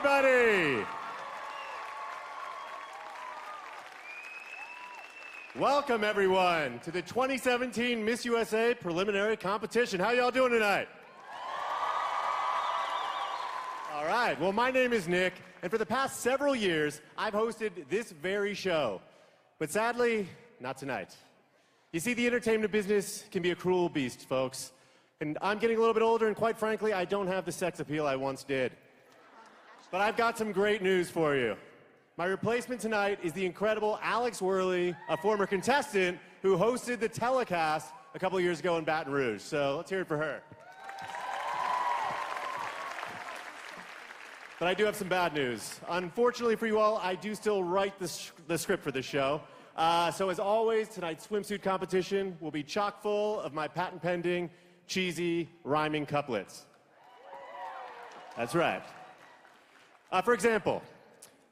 everybody. Welcome, everyone, to the 2017 Miss USA preliminary competition. How y'all doing tonight? All right, well, my name is Nick, and for the past several years, I've hosted this very show. But sadly, not tonight. You see, the entertainment business can be a cruel beast, folks. And I'm getting a little bit older, and quite frankly, I don't have the sex appeal I once did. But I've got some great news for you. My replacement tonight is the incredible Alex Worley, a former contestant who hosted the telecast a couple years ago in Baton Rouge. So let's hear it for her. But I do have some bad news. Unfortunately for you all, I do still write the script for this show. So as always, tonight's swimsuit competition will be chock full of my patent-pending, cheesy, rhyming couplets. That's right. For example,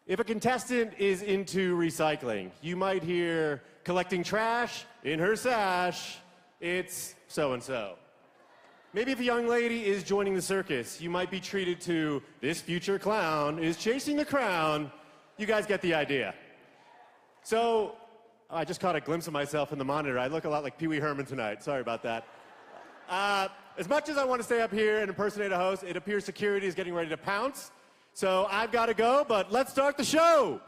if a contestant is into recycling, you might hear, collecting trash in her sash, it's so-and-so. Maybe if a young lady is joining the circus, you might be treated to, this future clown is chasing the crown. You guys get the idea. So, I just caught a glimpse of myself in the monitor. I look a lot like Pee Wee Herman tonight. Sorry about that. As much as I want to stay up here and impersonate a host, it appears security is getting ready to pounce. So I've got to go, but let's start the show.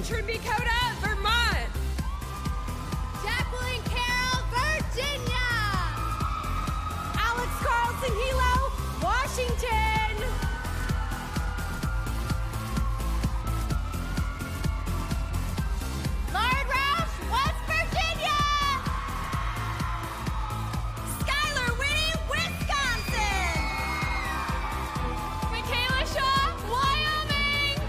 Trimbicota, Vermont. Jacqueline Carroll, Virginia. Alex Carlson Hilo, Washington. Lauren Roush, West Virginia. Skylar Whitty, Wisconsin. Michaela Shaw, Wyoming.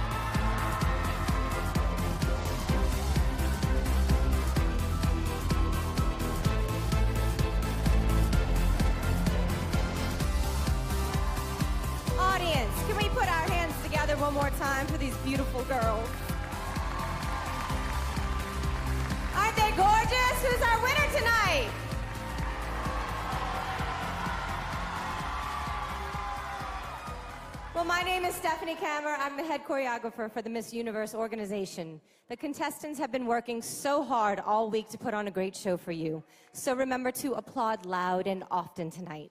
Audience, can we put our hands together one more time for these beautiful girls? Aren't they gorgeous? Who's our winner tonight? Well, my name is Stephanie Kammer. I'm the head choreographer for the Miss Universe organization. The contestants have been working so hard all week to put on a great show for you. So remember to applaud loud and often tonight.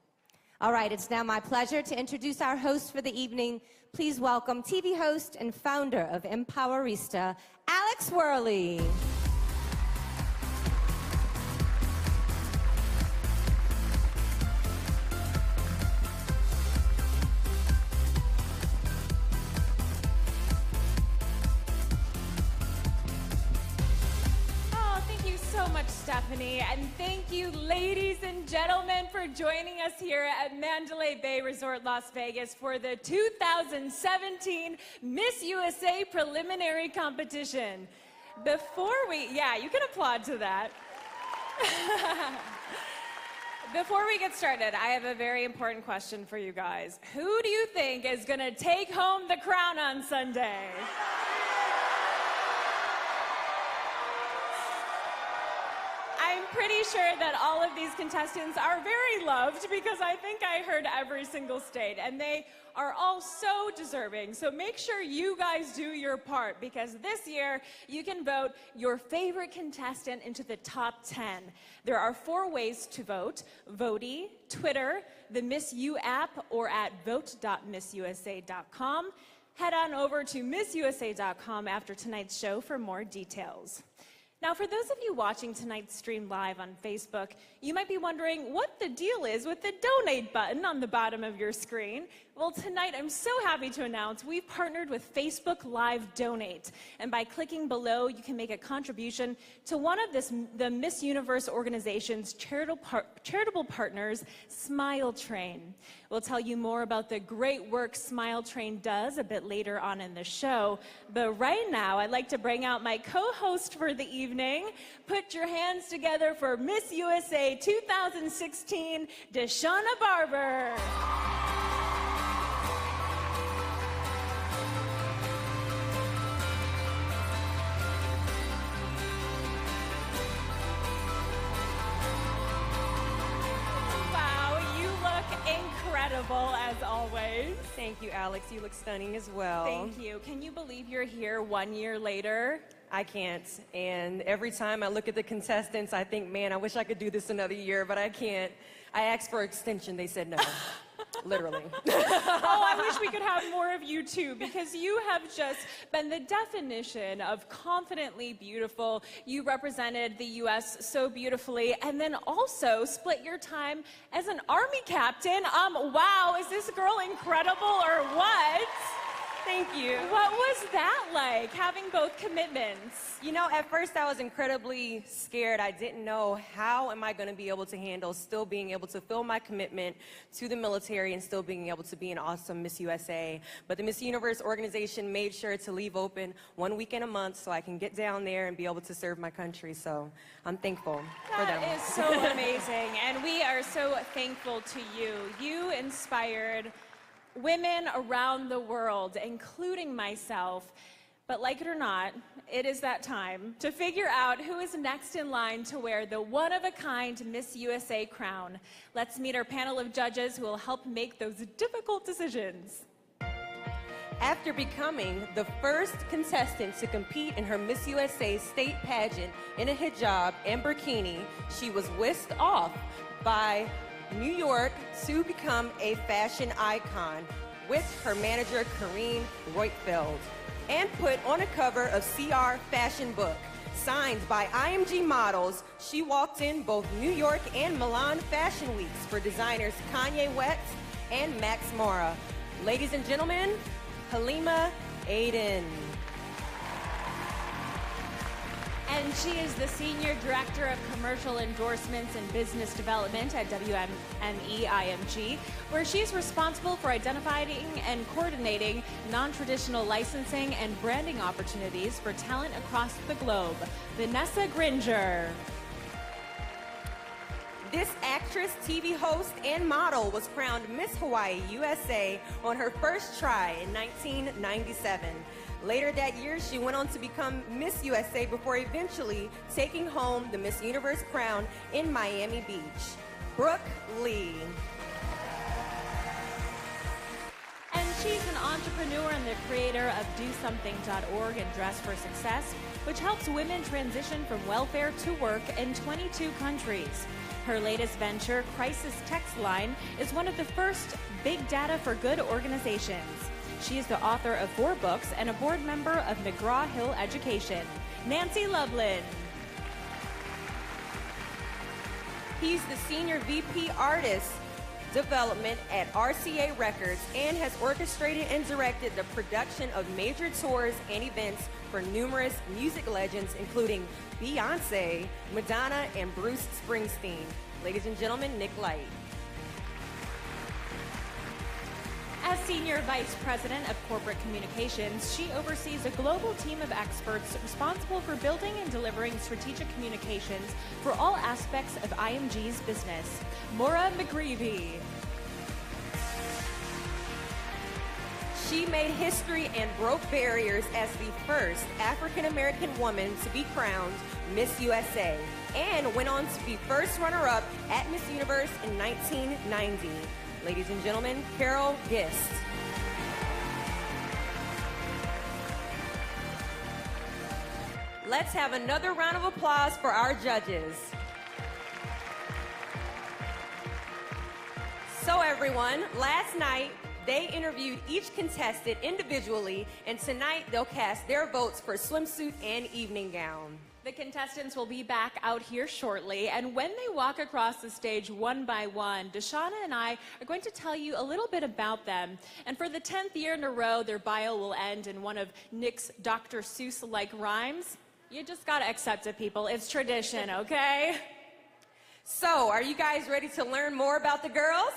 All right, it's now my pleasure to introduce our host for the evening. Please welcome TV host and founder of Empowerista, Alex Worley. Oh, thank you so much, Stephanie. And thank you, ladies and gentlemen, for joining us here at Mandalay Bay Resort, Las Vegas for the 2017 Miss USA Preliminary Competition. Yeah, you can applaud to that. Before we get started, I have a very important question for you guys. Who do you think is gonna take home the crown on Sunday? I'm pretty sure that all of these contestants are very loved because I think I heard every single state, and they are all so deserving. So make sure you guys do your part, because this year you can vote your favorite contestant into the top 10. There are 4 ways to vote: Voti, Twitter, the Miss U app, or at vote.missusa.com. Head on over to missusa.com after tonight's show for more details. Now, for those of you watching tonight's stream live on Facebook, you might be wondering what the deal is with the donate button on the bottom of your screen. Well, tonight I'm so happy to announce we've partnered with Facebook Live Donate. And by clicking below, you can make a contribution to one of the Miss Universe organization's charitable partners, Smile Train. We'll tell you more about the great work Smile Train does a bit later on in the show. But right now, I'd like to bring out my co-host for the evening. Put your hands together for Miss USA 2016, Deshauna Barber. Incredible as always. Thank you, Alex. You look stunning as well. Thank you. Can you believe you're here 1 year later? I can't. And every time I look at the contestants, I think, man, I wish I could do this another year, but I can't. I asked for extension. They said no. Literally. Oh, I wish we could have more of you too, because you have just been the definition of confidently beautiful. You represented the U.S. so beautifully, and then also split your time as an Army captain. Wow, is this girl incredible or what? Thank you. What was that like, having both commitments? You know, at first I was incredibly scared. I didn't know how am I going to be able to handle still being able to fill my commitment to the military and still being able to be an awesome Miss USA. But the Miss Universe organization made sure to leave open 1 week in a month so I can get down there and be able to serve my country. So I'm thankful for them. That is so amazing, and we are so thankful to you. You inspired women around the world, including myself. But like it or not, it is that time to figure out who is next in line to wear the one-of-a-kind Miss USA crown. Let's meet our panel of judges who will help make those difficult decisions. After becoming the first contestant to compete in her Miss USA state pageant in a hijab and burkini, she was whisked off by New York to become a fashion icon with her manager, Kareen Roitfeld. and put on a cover of CR Fashion Book. Signed by IMG models, she walked in both New York and Milan Fashion Weeks for designers Kanye West and Max Mara. Ladies and gentlemen, Halima Aden. And she is the Senior Director of Commercial Endorsements and Business Development at WME IMG, where she's responsible for identifying and coordinating non-traditional licensing and branding opportunities for talent across the globe. Vanessa Gringer. This actress, TV host, and model was crowned Miss Hawaii USA on her first try in 1997. Later that year, she went on to become Miss USA before eventually taking home the Miss Universe crown in Miami Beach. Brooke Lee. And she's an entrepreneur and the creator of DoSomething.org and Dress for Success, which helps women transition from welfare to work in 22 countries. Her latest venture, Crisis Text Line, is one of the first big data for good organizations. She is the author of 4 books and a board member of McGraw-Hill Education. Nancy Loveland. He's the Senior VP Artist Development at RCA Records and has orchestrated and directed the production of major tours and events for numerous music legends, including Beyonce, Madonna, and Bruce Springsteen. Ladies and gentlemen, Nick Light. As Senior Vice President of Corporate Communications, she oversees a global team of experts responsible for building and delivering strategic communications for all aspects of IMG's business. Maura McGreevy. She made history and broke barriers as the first African-American woman to be crowned Miss USA and went on to be first runner-up at Miss Universe in 1990. Ladies and gentlemen, Carol Gist. Let's have another round of applause for our judges. So everyone, last night, they interviewed each contestant individually, and tonight they'll cast their votes for swimsuit and evening gown. The contestants will be back out here shortly, and when they walk across the stage one by one, Deshauna and I are going to tell you a little bit about them. And for the 10th year in a row, their bio will end in one of Nick's Dr. Seuss-like rhymes. You just gotta accept it, people. It's tradition, okay? So, are you guys ready to learn more about the girls?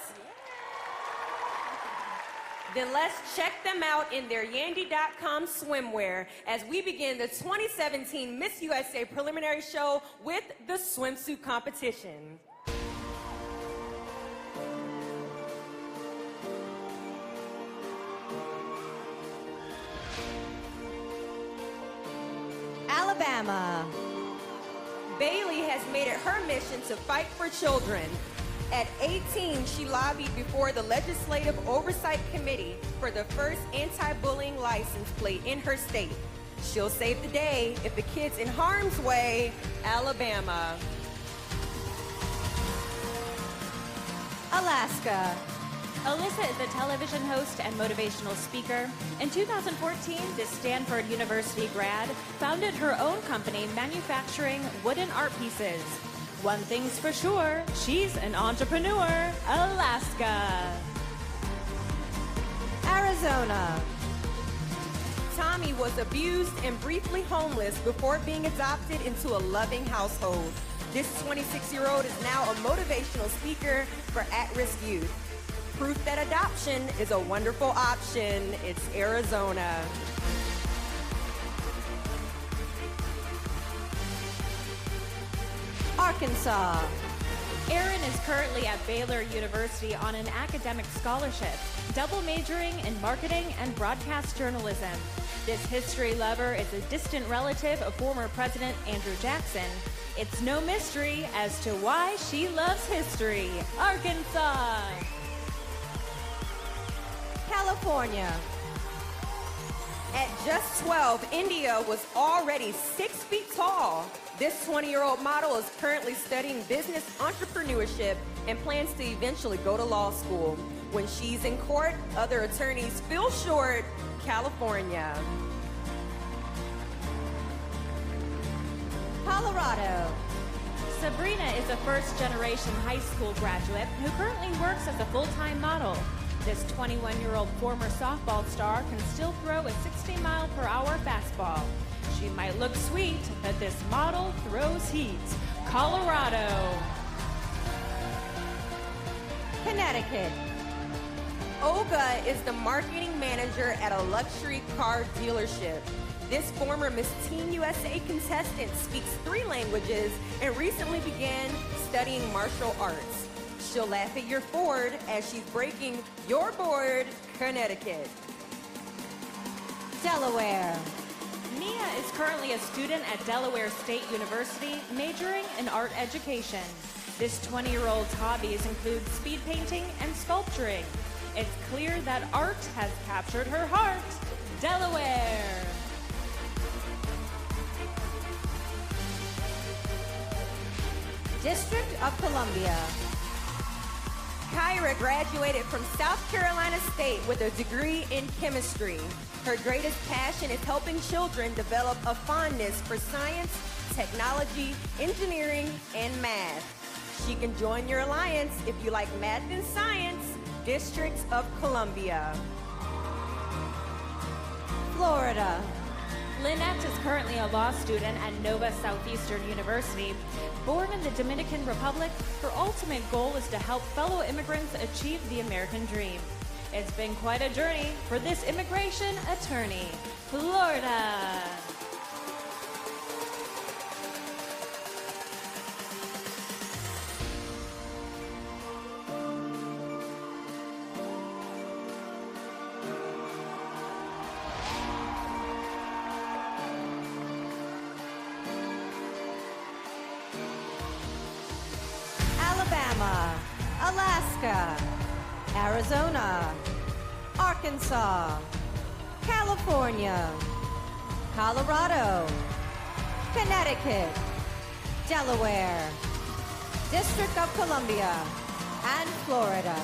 Then let's check them out in their Yandy.com swimwear as we begin the 2017 Miss USA preliminary show with the swimsuit competition. Alabama. Bailey has made it her mission to fight for children. At 18, she lobbied before the Legislative Oversight Committee for the first anti-bullying license plate in her state. She'll save the day if the kid's in harm's way. Alabama. Alaska. Alyssa is a television host and motivational speaker. In 2014, this Stanford University grad founded her own company manufacturing wooden art pieces. One thing's for sure, she's an entrepreneur. Alaska. Arizona. Tommy was abused and briefly homeless before being adopted into a loving household. This 26-year-old is now a motivational speaker for at-risk youth. Proof that adoption is a wonderful option. It's Arizona. Arkansas. Erin is currently at Baylor University on an academic scholarship, double majoring in marketing and broadcast journalism. This history lover is a distant relative of former President Andrew Jackson. It's no mystery as to why she loves history. Arkansas. California. At just 12, India was already 6 feet tall. This 20-year-old model is currently studying business entrepreneurship and plans to eventually go to law school. When she's in court, other attorneys feel short. California. Colorado. Sabrina is a first-generation high school graduate who currently works as a full-time model. This 21-year-old former softball star can still throw a 60-mile-per-hour fastball. She might look sweet, but this model throws heat. Colorado. Connecticut. Olga is the marketing manager at a luxury car dealership. This former Miss Teen USA contestant speaks 3 languages and recently began studying martial arts. She'll laugh at your Ford as she's breaking your board, Connecticut. Delaware. Mia is currently a student at Delaware State University, majoring in art education. This 20-year-old's hobbies include speed painting and sculpturing. It's clear that art has captured her heart. Delaware. District of Columbia. Kyra graduated from South Carolina State with a degree in chemistry. Her greatest passion is helping children develop a fondness for science, technology, engineering, and math. She can join your alliance if you like math and science. District of Columbia. Florida. Lynette is currently a law student at Nova Southeastern University. Born in the Dominican Republic, her ultimate goal is to help fellow immigrants achieve the American dream. It's been quite a journey for this immigration attorney. Florida. Alabama, Alaska, Arizona, Arkansas, California, Colorado, Connecticut, Delaware, District of Columbia, and Florida.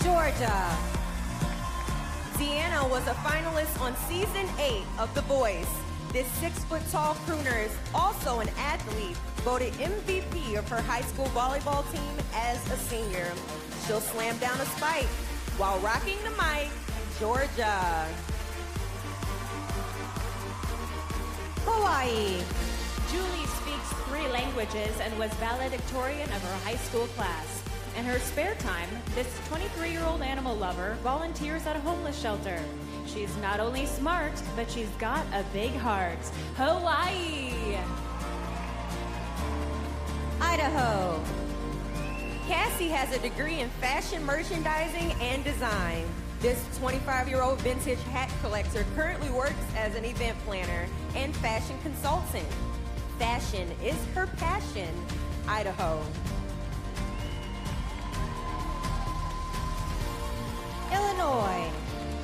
Georgia. Deanna was a finalist on season 8 of The Voice. This 6-foot-tall crooner is also an athlete, voted MVP of her high school volleyball team as a senior. She'll slam down a spike while rocking the mic. Georgia. Hawaii. Julie speaks 3 languages and was valedictorian of her high school class. In her spare time, this 23-year-old animal lover volunteers at a homeless shelter. She's not only smart, but she's got a big heart. Hawaii! Idaho. Cassie has a degree in fashion merchandising and design. This 25-year-old vintage hat collector currently works as an event planner and fashion consultant. Fashion is her passion. Idaho. Illinois.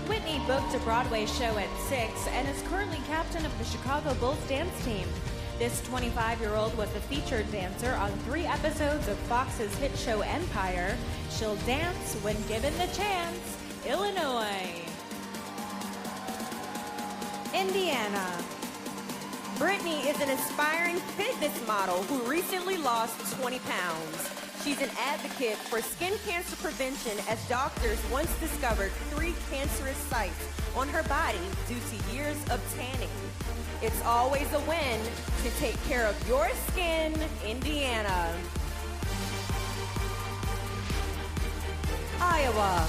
Whitney booked a Broadway show at 6 and is currently captain of the Chicago Bulls dance team. This 25-year-old was a featured dancer on 3 episodes of Fox's hit show Empire. She'll dance when given the chance. Illinois. Indiana. Brittany is an aspiring fitness model who recently lost 20 pounds. She's an advocate for skin cancer prevention as doctors once discovered 3 cancerous sites on her body due to years of tanning. It's always a win to take care of your skin, Indiana. Iowa.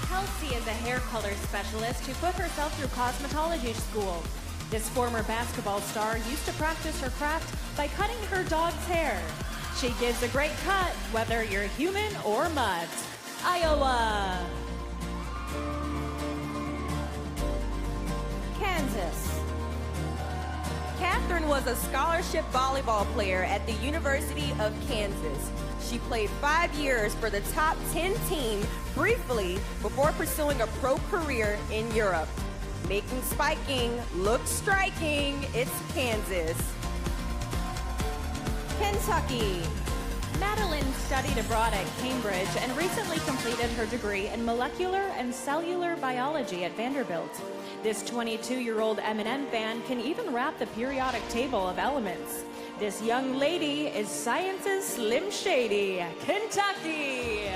Kelsey is a hair color specialist who put herself through cosmetology school. This former basketball star used to practice her craft by cutting her dog's hair. She gives a great cut, whether you're human or mutt. Iowa. Kansas. Catherine was a scholarship volleyball player at the University of Kansas. She played 5 years for the top 10 team briefly before pursuing a pro career in Europe. Making spiking look striking, it's Kansas. Kentucky. Madeline studied abroad at Cambridge and recently completed her degree in molecular and cellular biology at Vanderbilt. This 22-year-old M&M fan can even rap the periodic table of elements. This young lady is science's Slim Shady, Kentucky.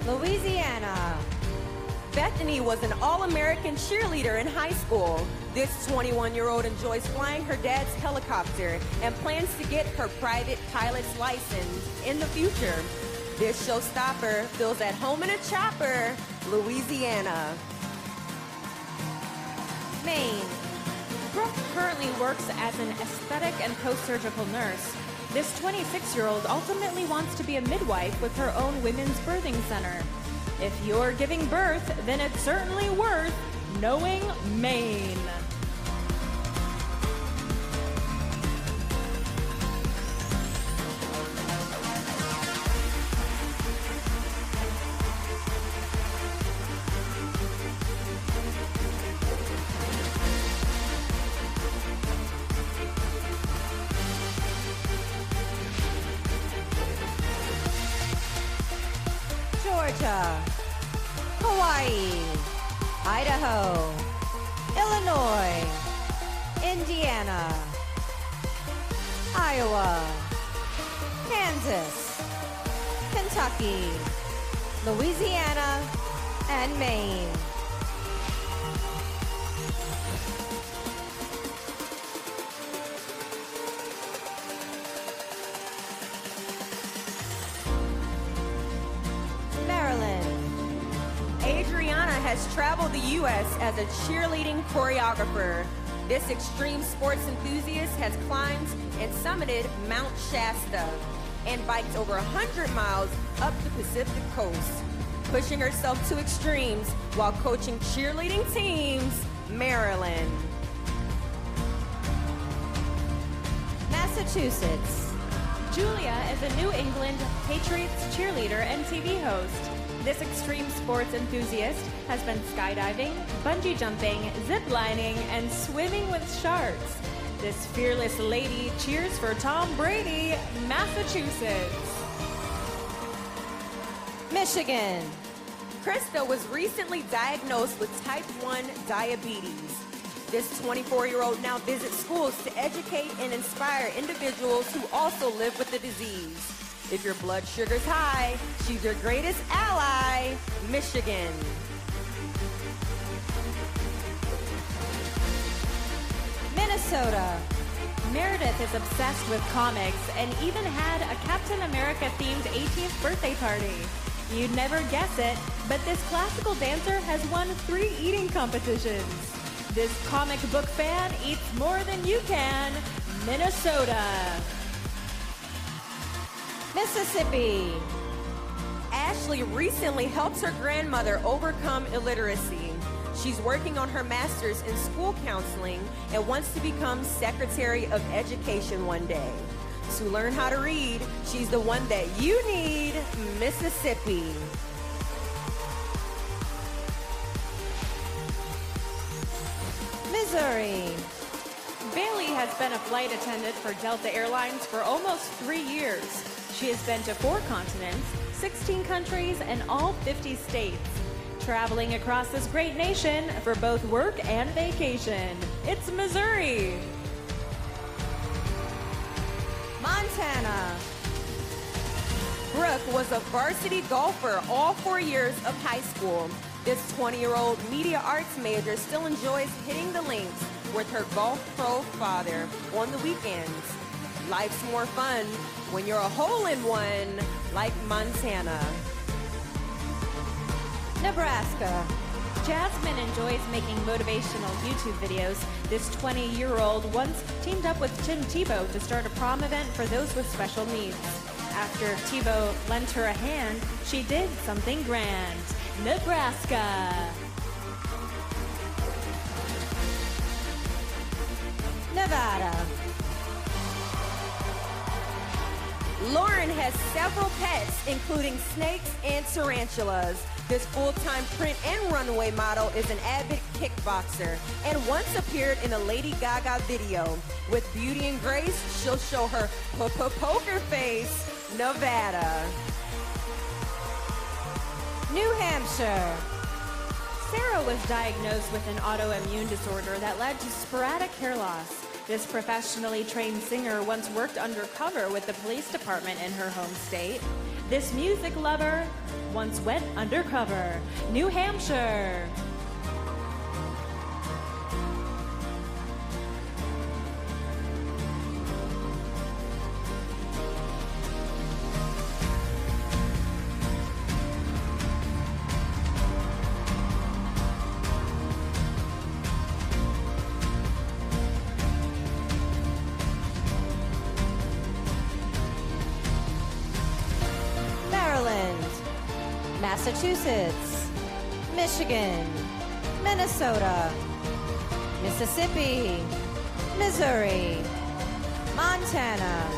Louisiana. Bethany was an All-American cheerleader in high school. This 21-year-old enjoys flying her dad's helicopter and plans to get her private pilot's license in the future. This showstopper feels at home in a chopper, Louisiana. Maine. Brooke currently works as an aesthetic and post-surgical nurse. This 26-year-old ultimately wants to be a midwife with her own women's birthing center. If you're giving birth, then it's certainly worth knowing Maine. Georgia, Hawaii, Idaho, Illinois, Indiana, Iowa, Kansas, Kentucky, Louisiana, and Maine. Adriana has traveled the U.S. as a cheerleading choreographer. This extreme sports enthusiast has climbed and summited Mount Shasta and biked over 100 miles up the Pacific coast, pushing herself to extremes while coaching cheerleading teams, Maryland. Massachusetts. Julia is a New England Patriots cheerleader and TV host. This extreme sports enthusiast has been skydiving, bungee jumping, zip lining, and swimming with sharks. This fearless lady cheers for Tom Brady, Massachusetts. Michigan. Krista was recently diagnosed with type 1 diabetes. This 24-year-old now visits schools to educate and inspire individuals who also live with the disease. If your blood sugar's high, she's your greatest ally, Michigan. Minnesota. Meredith is obsessed with comics and even had a Captain America-themed 18th birthday party. You'd never guess it, but this classical dancer has won 3 eating competitions. This comic book fan eats more than you can, Minnesota. Mississippi. Ashley recently helped her grandmother overcome illiteracy. She's working on her master's in school counseling and wants to become Secretary of Education one day. To learn how to read, she's the one that you need, Mississippi. Missouri. Bailey has been a flight attendant for Delta Airlines for almost 3 years. She has been to 4 continents, 16 countries, and all 50 states, traveling across this great nation for both work and vacation. It's Missouri. Montana. Brooke was a varsity golfer all 4 years of high school. This 20-year-old media arts major still enjoys hitting the links with her golf pro father on the weekends. Life's more fun when you're a hole-in-one like Montana. Nebraska. Jasmine enjoys making motivational YouTube videos. This 20-year-old once teamed up with Tim Tebow to start a prom event for those with special needs. After Tebow lent her a hand, she did something grand. Nebraska. Nevada. Lauren has several pets, including snakes and tarantulas. This full-time print and runway model is an avid kickboxer and once appeared in a Lady Gaga video. With beauty and grace, she'll show her poker face, Nevada. New Hampshire. Sarah was diagnosed with an autoimmune disorder that led to sporadic hair loss. This professionally trained singer once worked undercover with the police department in her home state. This music lover once went undercover. New Hampshire. Maryland, Massachusetts, Michigan, Minnesota, Mississippi, Missouri, Montana,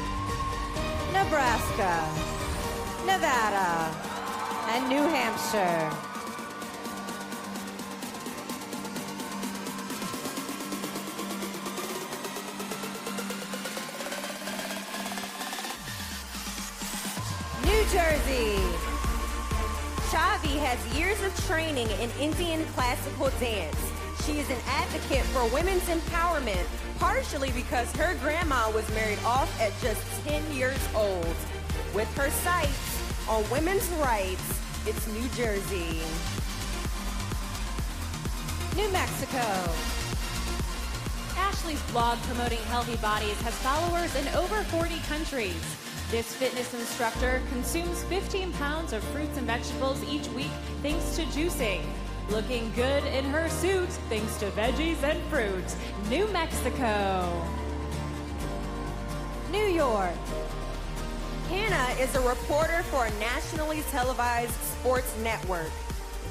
Nebraska, Nevada, and New Hampshire. New Jersey. Chavi has years of training in Indian classical dance. She is an advocate for women's empowerment, partially because her grandma was married off at just 10 years old. With her sights on women's rights, it's New Jersey. New Mexico. Ashley's blog promoting healthy bodies has followers in over 40 countries. This fitness instructor consumes 15 pounds of fruits and vegetables each week thanks to juicing. Looking good in her suit thanks to veggies and fruit. New Mexico. New York. Hannah is a reporter for a nationally televised sports network.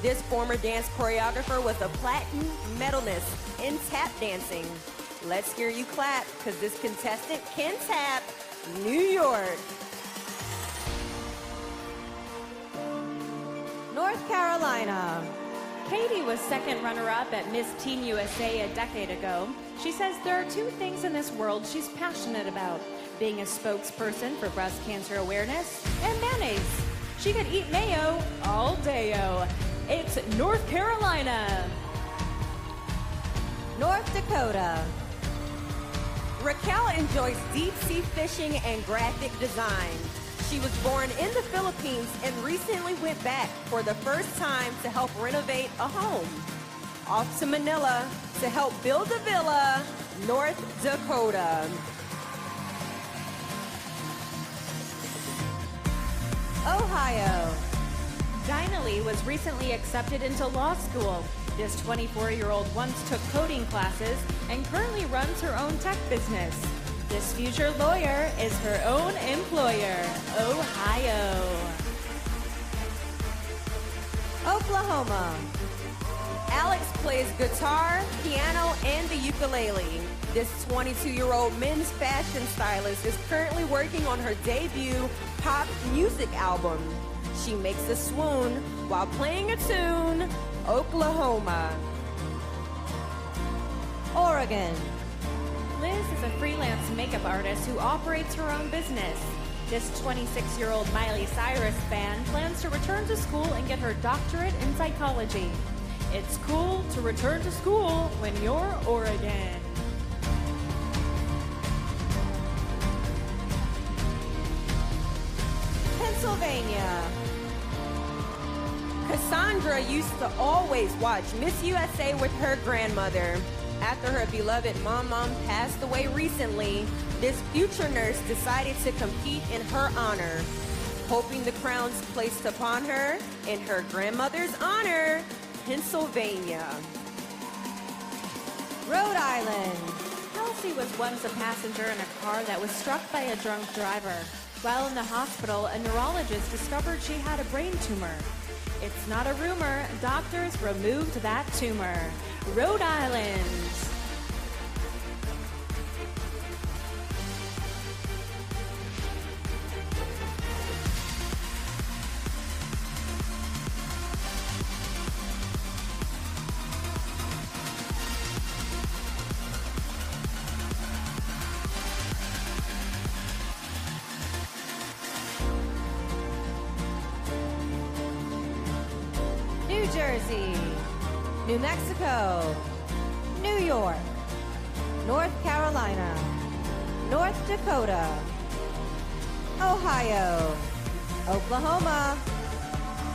This former dance choreographer was a platinum medalist in tap dancing. Let's hear you clap, because this contestant can tap. New York. North Carolina. Katie was second runner-up at Miss Teen USA a decade ago. She says there are two things in this world she's passionate about: being a spokesperson for breast cancer awareness and mayonnaise. She could eat mayo all day-o. It's North Carolina. North Dakota. Raquel enjoys deep-sea fishing and graphic design. She was born in the Philippines and recently went back for the first time to help renovate a home. Off to Manila to help build a villa, North Dakota. Ohio. Dinah Lee was recently accepted into law school. This 24-year-old once took coding classes and currently runs her own tech business. This future lawyer is her own employer. Ohio. Oklahoma. Alex plays guitar, piano, and the ukulele. This 22-year-old men's fashion stylist is currently working on her debut pop music album. She makes a swoon while playing a tune. Oklahoma. Oregon. Liz is a freelance makeup artist who operates her own business. This 26-year-old Miley Cyrus fan plans to return to school and get her doctorate in psychology. It's cool to return to school when you're Oregon. Pennsylvania. Cassandra used to always watch Miss USA with her grandmother. After her beloved mom passed away recently, this future nurse decided to compete in her honor, hoping the crowns placed upon her in her grandmother's honor. Pennsylvania. Rhode Island. Kelsey was once a passenger in a car that was struck by a drunk driver. While in the hospital, a neurologist discovered she had a brain tumor. It's not a rumor. Doctors removed that tumor. Rhode Island. Jersey, New Mexico, New York, North Carolina, North Dakota, Ohio, Oklahoma,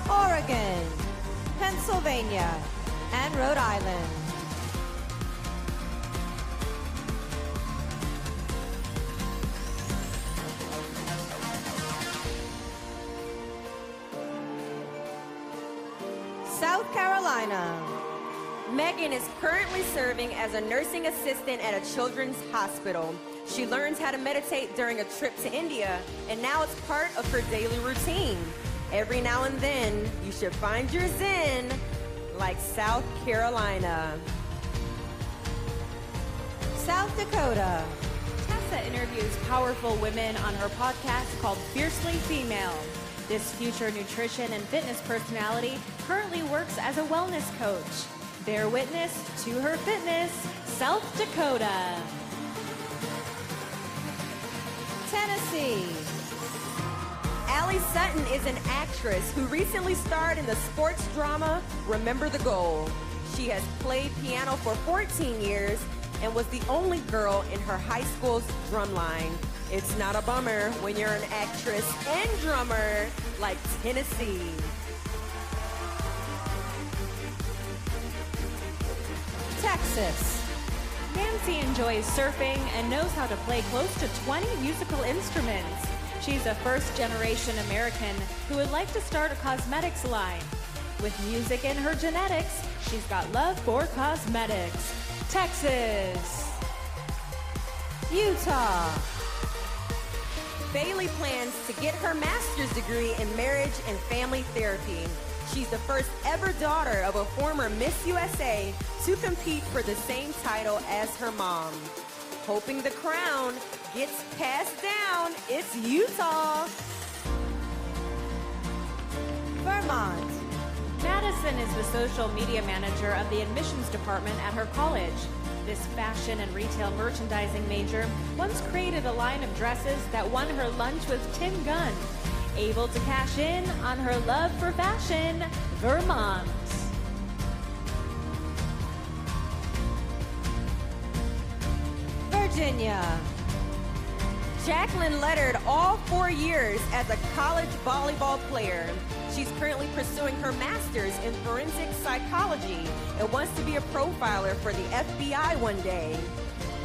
Oregon, Pennsylvania, and Rhode Island. South Carolina. Megan is currently serving as a nursing assistant at a children's hospital. She learns how to meditate during a trip to India, and now it's part of her daily routine. Every now and then, you should find your zen, like South Carolina. South Dakota. Tessa interviews powerful women on her podcast called Fiercely Female. This future nutrition and fitness personality currently works as a wellness coach. Bear witness to her fitness, South Dakota. Tennessee. Allie Sutton is an actress who recently starred in the sports drama Remember the Goal. She has played piano for 14 years and was the only girl in her high school's drumline. It's not a bummer when you're an actress and drummer like Tennessee. Texas. Nancy enjoys surfing and knows how to play close to 20 musical instruments. She's a first-generation American who would like to start a cosmetics line. With music in her genetics, she's got love for cosmetics. Texas. Utah. Bailey plans to get her master's degree in marriage and family therapy. She's the first ever daughter of a former Miss USA to compete for the same title as her mom. Hoping the crown gets passed down, it's Utah. Vermont. Madison is the social media manager of the admissions department at her college. This fashion and retail merchandising major once created a line of dresses that won her lunch with Tim Gunn. Able to cash in on her love for fashion, Vermont. Virginia. Jacqueline lettered all 4 years as a college volleyball player. She's currently pursuing her master's in forensic psychology and wants to be a profiler for the FBI one day.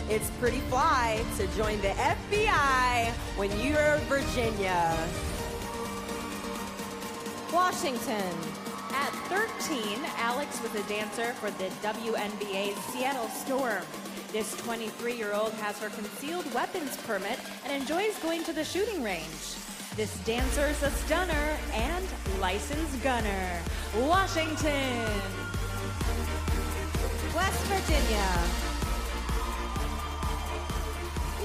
It's pretty fly to join the FBI when you're Virginia. Washington. At 13, Alex was a dancer for the WNBA's Seattle Storm. This 23-year-old has her concealed weapons permit and enjoys going to the shooting range. This dancer's a stunner and licensed gunner. Washington. West Virginia.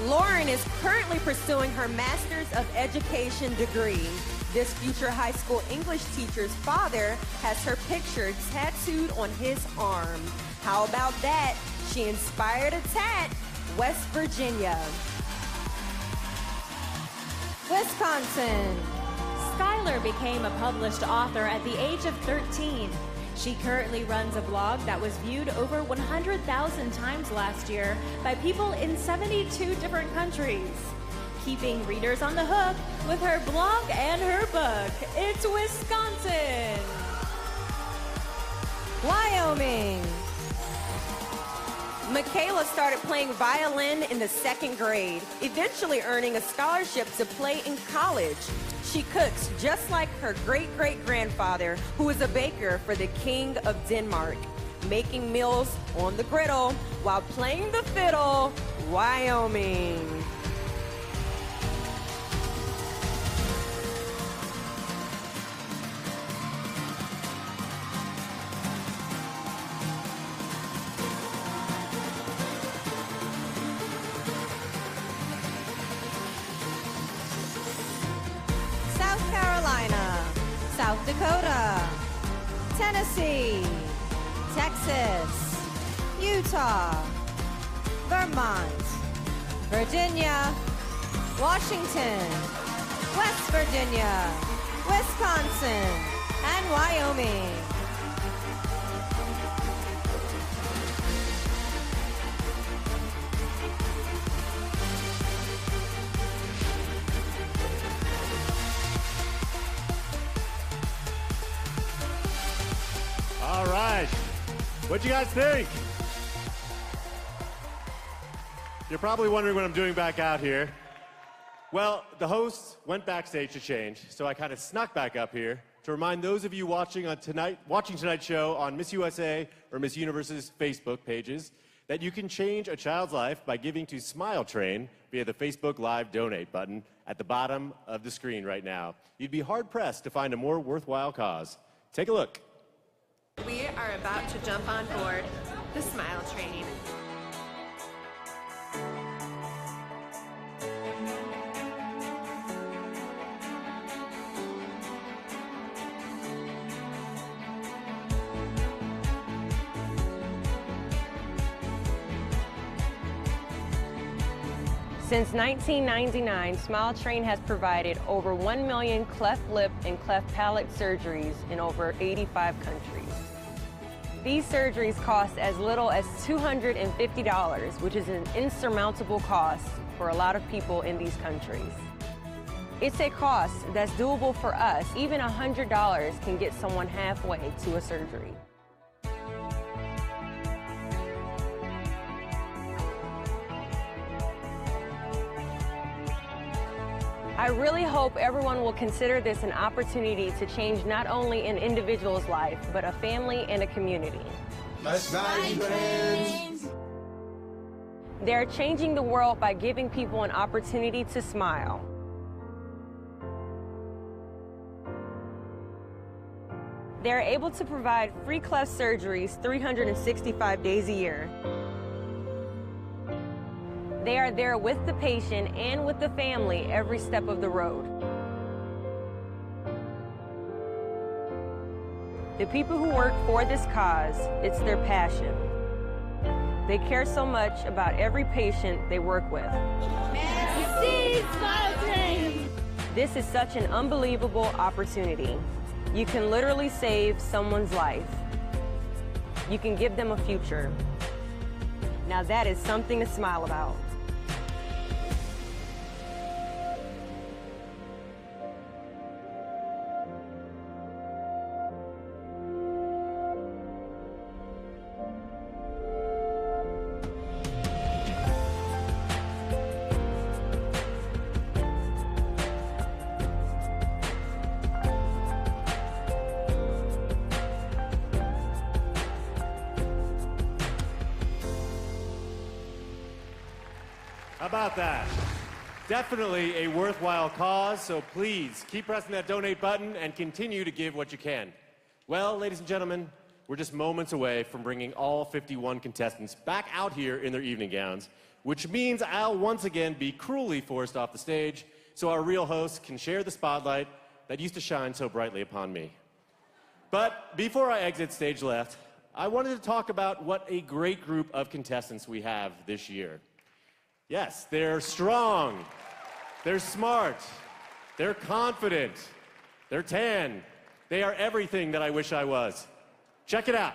Lauren is currently pursuing her Master's of Education degree. This future high school English teacher's father has her picture tattooed on his arm. How about that? She inspired a tat. West Virginia. Wisconsin. Skylar became a published author at the age of 13. She currently runs a blog that was viewed over 100,000 times last year by people in 72 different countries. Keeping readers on the hook with her blog and her book. It's Wisconsin. Wyoming. Michaela started playing violin in the 2nd grade, eventually earning a scholarship to play in college. She cooks just like her great-great-grandfather, who was a baker for the King of Denmark, making meals on the griddle while playing the fiddle. Wyoming. South Carolina. South Dakota. Tennessee. Texas. Utah. Vermont. Virginia. Washington. West Virginia. Wisconsin. And Wyoming. What'd you guys think? You're probably wondering what I'm doing back out here. Well, the hosts went backstage to change, so I kind of snuck back up here to remind those of you watching tonight's show on Miss USA or Miss Universe's Facebook pages that you can change a child's life by giving to Smile Train via the Facebook Live donate button at the bottom of the screen right now. You'd be hard-pressed to find a more worthwhile cause. Take a look. We are about to jump on board the Smile Train. Since 1999, Smile Train has provided over 1 million cleft lip and cleft palate surgeries in over 85 countries. These surgeries cost as little as $250, which is an insurmountable cost for a lot of people in these countries. It's a cost that's doable for us. Even $100 can get someone halfway to a surgery. I really hope everyone will consider this an opportunity to change not only an individual's life, but a family and a community. They're changing the world by giving people an opportunity to smile. They're able to provide free cleft surgeries 365 days a year. They are there with the patient and with the family every step of the road. The people who work for this cause, it's their passion. They care so much about every patient they work with. Merci, Smile Train! This is such an unbelievable opportunity. You can literally save someone's life. You can give them a future. Now that is something to smile about. How about that? Definitely a worthwhile cause, so please keep pressing that donate button and continue to give what you can. Well, ladies and gentlemen, we're just moments away from bringing all 51 contestants back out here in their evening gowns, which means I'll once again be cruelly forced off the stage so our real hosts can share the spotlight that used to shine so brightly upon me. But before I exit stage left, I wanted to talk about what a great group of contestants we have this year. Yes, they're strong, they're smart, they're confident, they're tan. They are everything that I wish I was. Check it out.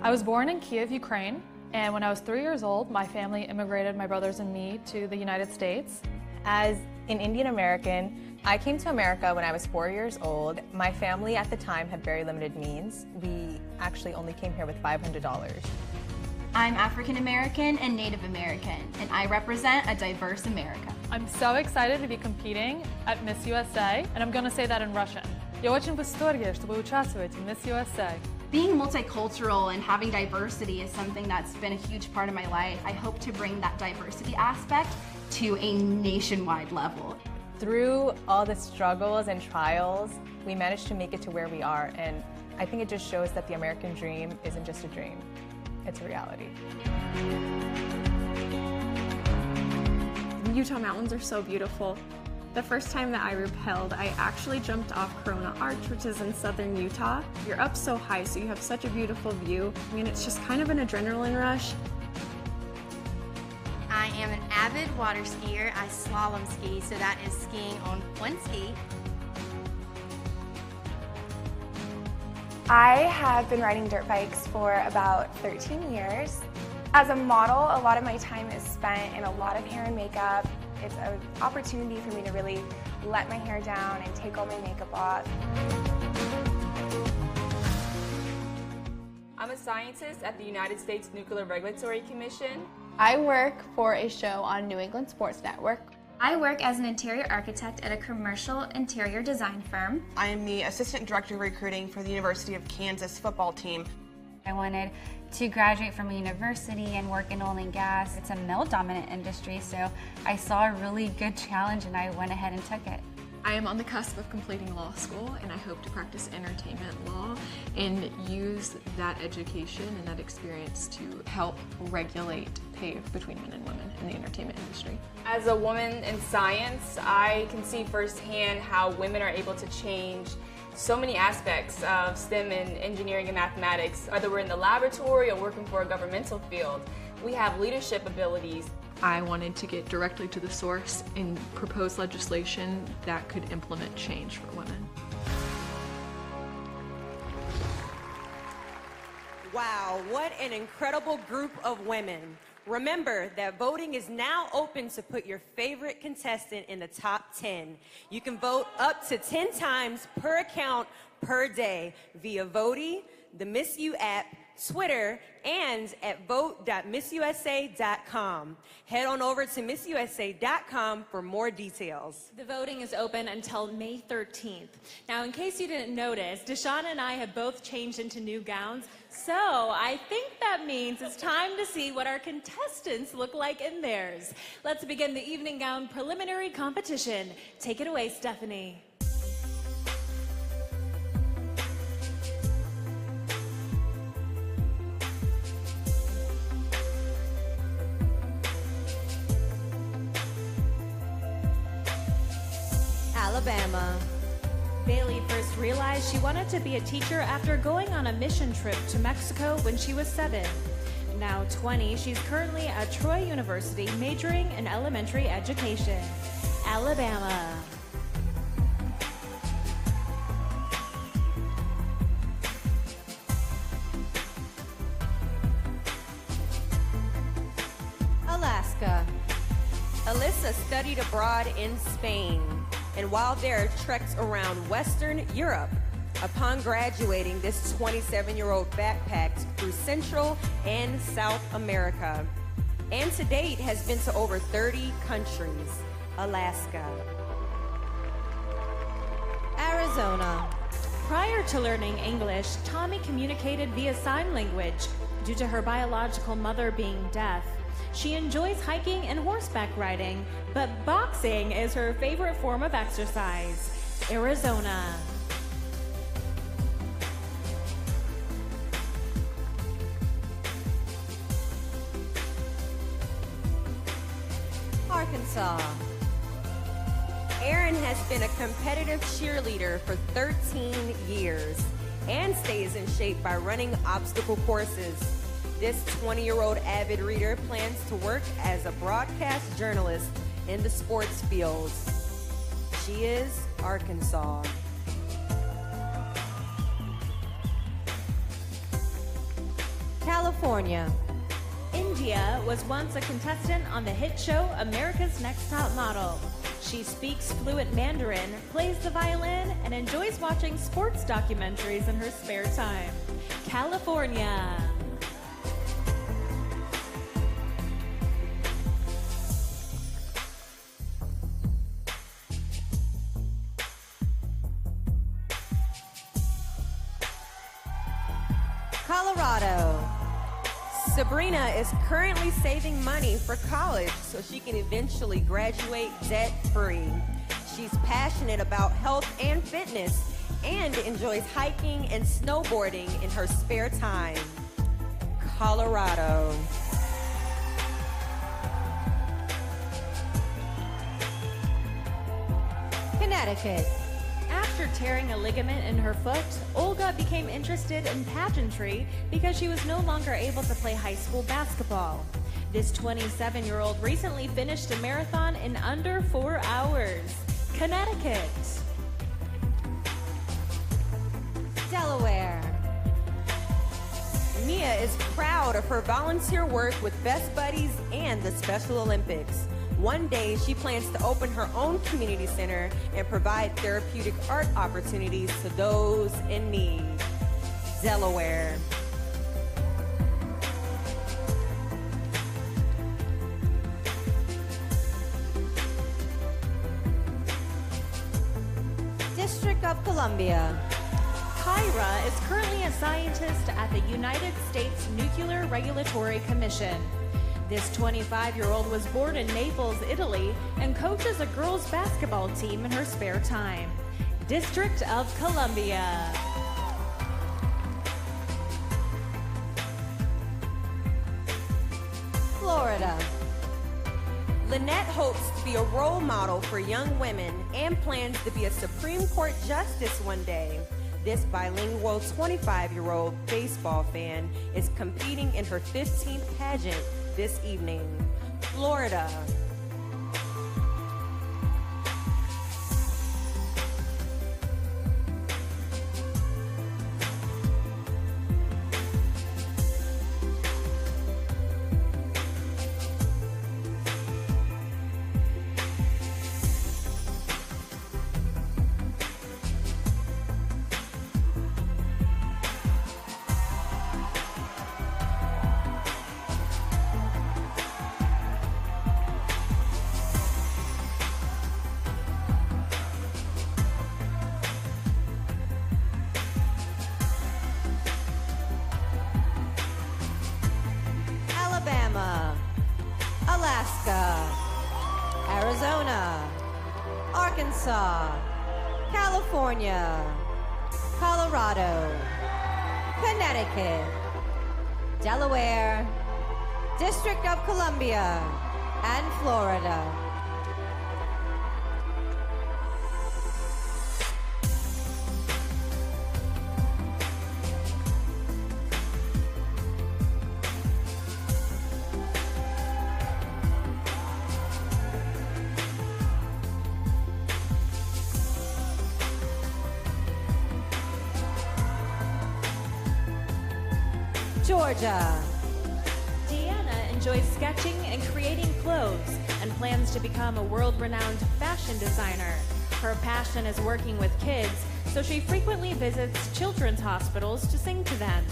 I was born in Kiev, Ukraine, and when I was 3 years old, my family immigrated, my brothers and me, to the United States. As an Indian American, I came to America when I was 4 years old. My family at the time had very limited means. We actually only came here with $500. I'm African American and Native American, and I represent a diverse America. I'm so excited to be competing at Miss USA, and I'm going to say that in Russian. Я очень в восторге, чтобы участвовать в Miss USA. Being multicultural and having diversity is something that's been a huge part of my life. I hope to bring that diversity aspect to a nationwide level. Through all the struggles and trials, we managed to make it to where we are, and I think it just shows that the American dream isn't just a dream, it's a reality. The Utah mountains are so beautiful. The first time that I rappelled, I actually jumped off Corona Arch, which is in southern Utah. You're up so high, so you have such a beautiful view. I mean, it's just kind of an adrenaline rush. I am an avid water skier. I slalom ski, so that is skiing on one ski. I have been riding dirt bikes for about 13 years. As a model, a lot of my time is spent in a lot of hair and makeup. It's an opportunity for me to really let my hair down and take all my makeup off. scientist at the United States Nuclear Regulatory Commission. I work for a show on New England Sports Network. I work as an interior architect at a commercial interior design firm. I am the Assistant Director of Recruiting for the University of Kansas football team. I wanted to graduate from a university and work in oil and gas. It's a male-dominant industry, so I saw a really good challenge and I went ahead and took it. I am on the cusp of completing law school, and I hope to practice entertainment law and use that education and that experience to help regulate pay between men and women in the entertainment industry. As a woman in science, I can see firsthand how women are able to change so many aspects of STEM and engineering and mathematics. Whether we're in the laboratory or working for a governmental field, we have leadership abilities. I wanted to get directly to the source and propose legislation that could implement change for women. Wow, what an incredible group of women. Remember that voting is now open to put your favorite contestant in the top 10. You can vote up to 10 times per account per day via Voti, the Miss U app, Twitter, and at vote.missusa.com. Head on over to missusa.com for more details. The voting is open until May 13th. Now, in case you didn't notice, Deshawn and I have both changed into new gowns, so I think that means it's time to see what our contestants look like in theirs. Let's begin the evening gown preliminary competition. Take it away, Stephanie. Alabama. Bailey first realized she wanted to be a teacher after going on a mission trip to Mexico when she was 7. Now 20, she's currently at Troy University majoring in elementary education. Alabama. Alaska. Alyssa studied abroad in Spain, and while there, trekked around Western Europe. Upon graduating, this 27-year-old backpacked through Central and South America, and to date has been to over 30 countries. Alaska. Arizona. Prior to learning English, Tommy communicated via sign language due to her biological mother being deaf. She enjoys hiking and horseback riding, but boxing is her favorite form of exercise. Arizona. Arkansas. Erin has been a competitive cheerleader for 13 years and stays in shape by running obstacle courses. This 20-year-old avid reader plans to work as a broadcast journalist in the sports field. She is Arkansas. California. India was once a contestant on the hit show America's Next Top Model. She speaks fluent Mandarin, plays the violin, and enjoys watching sports documentaries in her spare time. California. Colorado. Sabrina is currently saving money for college so she can eventually graduate debt-free. She's passionate about health and fitness and enjoys hiking and snowboarding in her spare time. Colorado. Connecticut. After tearing a ligament in her foot, Olga became interested in pageantry because she was no longer able to play high school basketball. This 27-year-old recently finished a marathon in under 4 hours. Connecticut. Delaware. Mia is proud of her volunteer work with Best Buddies and the Special Olympics. One day, she plans to open her own community center and provide therapeutic art opportunities to those in need. Delaware. of Columbia. Kyra is currently a scientist at the United States Nuclear Regulatory Commission. This 25-year-old was born in Naples, Italy, and coaches a girls' basketball team in her spare time. District of Columbia. Florida. Lynette hopes to be a role model for young women and plans to be a Supreme Court justice one day. This bilingual 25-year-old baseball fan is competing in her 15th pageant this evening. Florida. Alabama, Alaska, Arizona, Arkansas, California, Colorado, Connecticut, Delaware, District of Columbia, and Florida. Georgia. Deanna enjoys sketching and creating clothes and plans to become a world-renowned fashion designer. Her passion is working with kids, so she frequently visits children's hospitals to sing to them.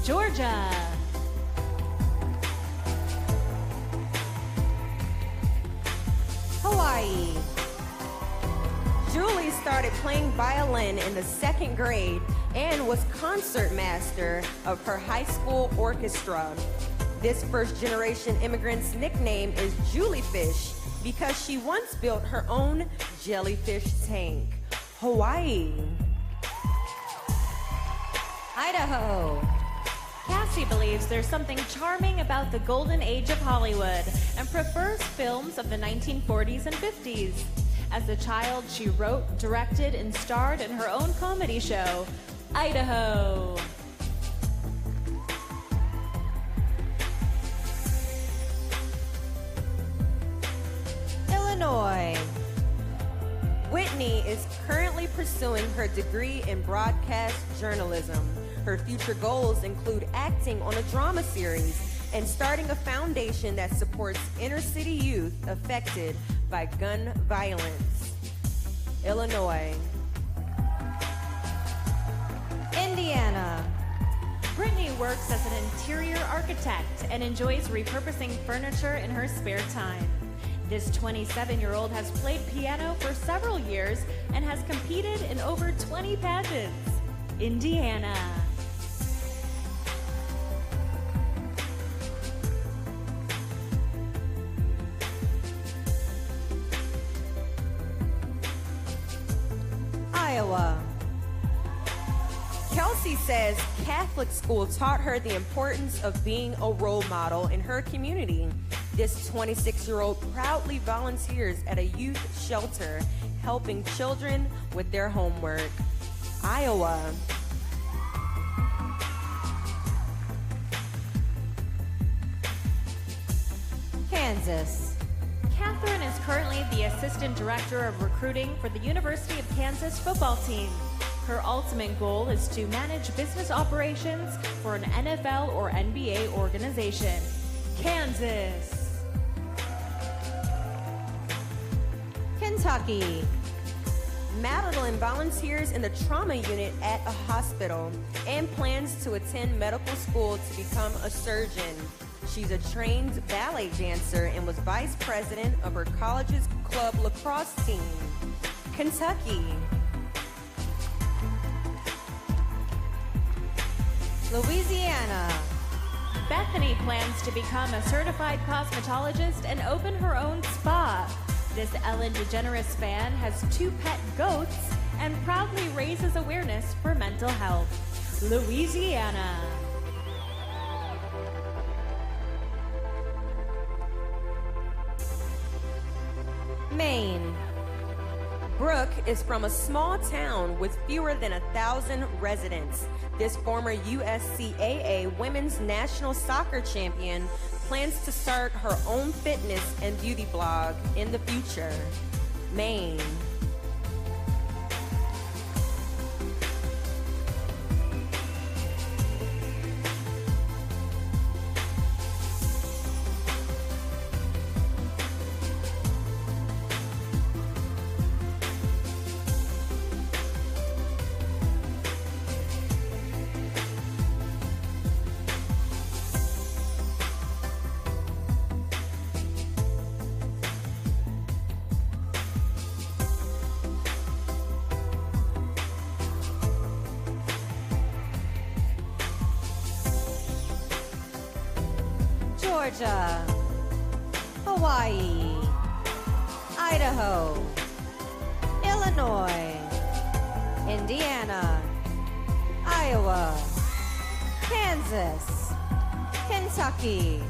Georgia. Hawaii. Julie started playing violin in the 2nd grade and was concert master of her high school orchestra. This first-generation immigrant's nickname is Juliefish because she once built her own jellyfish tank. Hawaii. Idaho. Cassie believes there's something charming about the golden age of Hollywood and prefers films of the 1940s and 50s. As a child, she wrote, directed, and starred in her own comedy show, Idaho. Illinois. Whitney is currently pursuing her degree in broadcast journalism. Her future goals include acting on a drama series and starting a foundation that supports inner-city youth affected by gun violence. Illinois. Indiana. Brittany works as an interior architect and enjoys repurposing furniture in her spare time. This 27-year-old has played piano for several years and has competed in over 20 pageants. Indiana. Iowa. Kelsey says Catholic school taught her the importance of being a role model in her community. This 26-year-old proudly volunteers at a youth shelter, helping children with their homework. Iowa. Kansas. Catherine is currently the Assistant Director of Recruiting for the University of Kansas football team. Her ultimate goal is to manage business operations for an NFL or NBA organization. Kansas. Kentucky. Madeline volunteers in the trauma unit at a hospital and plans to attend medical school to become a surgeon. She's a trained ballet dancer and was vice president of her college's club lacrosse team. Kentucky. Louisiana. Bethany plans to become a certified cosmetologist and open her own spa. This Ellen DeGeneres fan has 2 pet goats and proudly raises awareness for mental health. Louisiana. Maine. Brooke is from a small town with fewer than 1,000 residents. This former USCAA women's national soccer champion plans to start her own fitness and beauty blog in the future. Maine. Georgia, Hawaii, Idaho, Illinois, Indiana, Iowa, Kansas, Kentucky,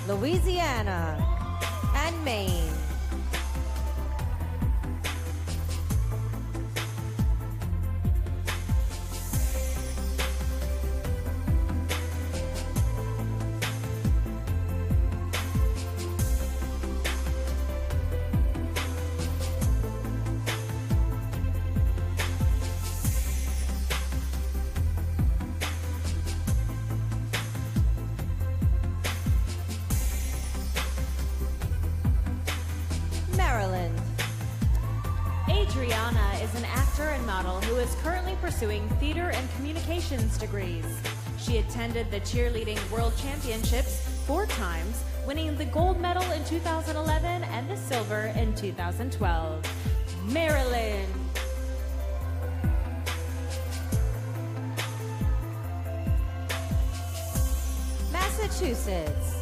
Louisiana, and Maine. Maryland. Adriana is an actor and model who is currently pursuing theater and communications degrees. She attended the cheerleading world championships 4 times, winning the gold medal in 2011 and the silver in 2012. Maryland. Massachusetts.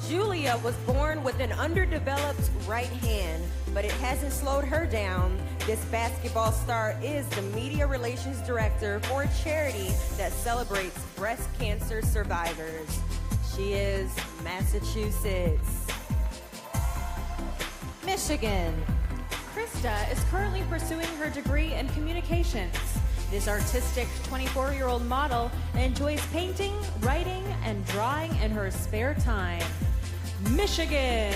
Julia was born with an underdeveloped right hand, but it hasn't slowed her down. This basketball star is the media relations director for a charity that celebrates breast cancer survivors. She is Massachusetts. Michigan. Krista is currently pursuing her degree in communications. This artistic 24-year-old model enjoys painting, writing, and drawing in her spare time. Michigan.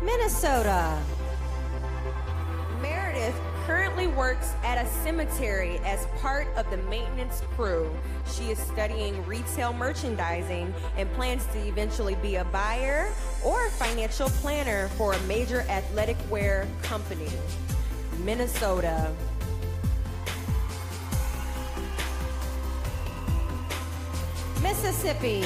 Minnesota. Meredith currently works at a cemetery as part of the maintenance crew. She is studying retail merchandising and plans to eventually be a buyer or financial planner for a major athletic wear company. Minnesota. Mississippi.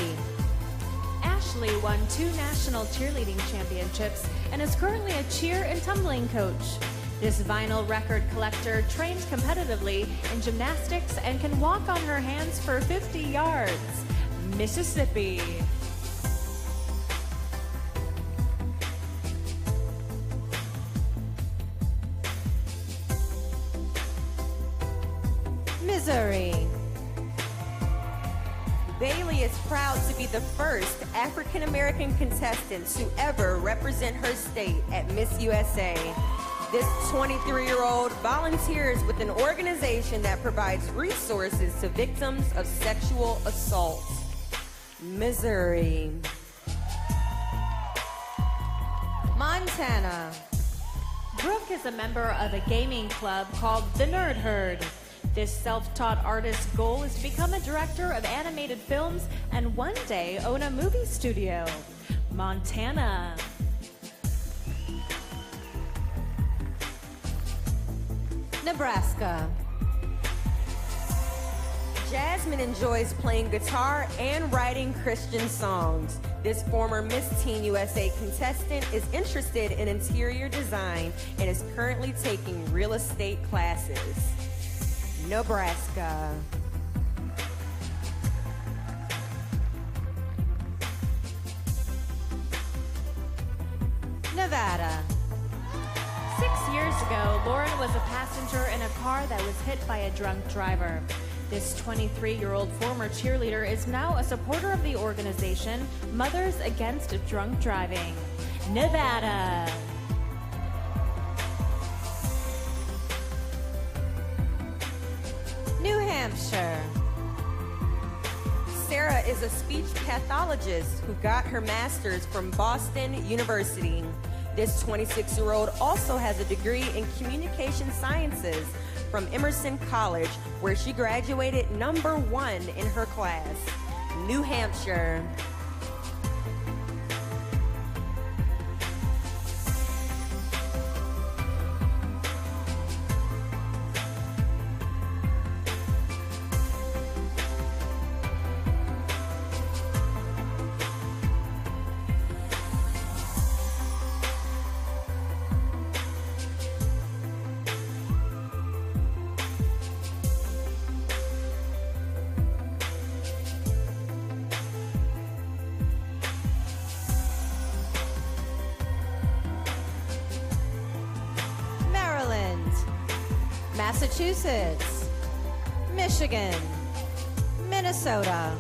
Ashley won 2 national cheerleading championships and is currently a cheer and tumbling coach. This vinyl record collector trains competitively in gymnastics and can walk on her hands for 50 yards. Mississippi. Missouri. Bailey is proud to be the first African-American contestant to ever represent her state at Miss USA. This 23-year-old volunteers with an organization that provides resources to victims of sexual assault. Missouri. Montana. Brooke is a member of a gaming club called the Nerd Herd. This self-taught artist's goal is to become a director of animated films and one day own a movie studio. Montana. Nebraska. Jasmine enjoys playing guitar and writing Christian songs. This former Miss Teen USA contestant is interested in interior design and is currently taking real estate classes. Nebraska. Nevada. 6 years ago, Lauren was a passenger in a car that was hit by a drunk driver. This 23-year-old former cheerleader is now a supporter of the organization Mothers Against Drunk Driving. Nevada. New Hampshire. Sarah is a speech pathologist who got her master's from Boston University. This 26-year-old also has a degree in communication sciences from Emerson College, where she graduated #1 in her class. New Hampshire. Massachusetts, Michigan, Minnesota,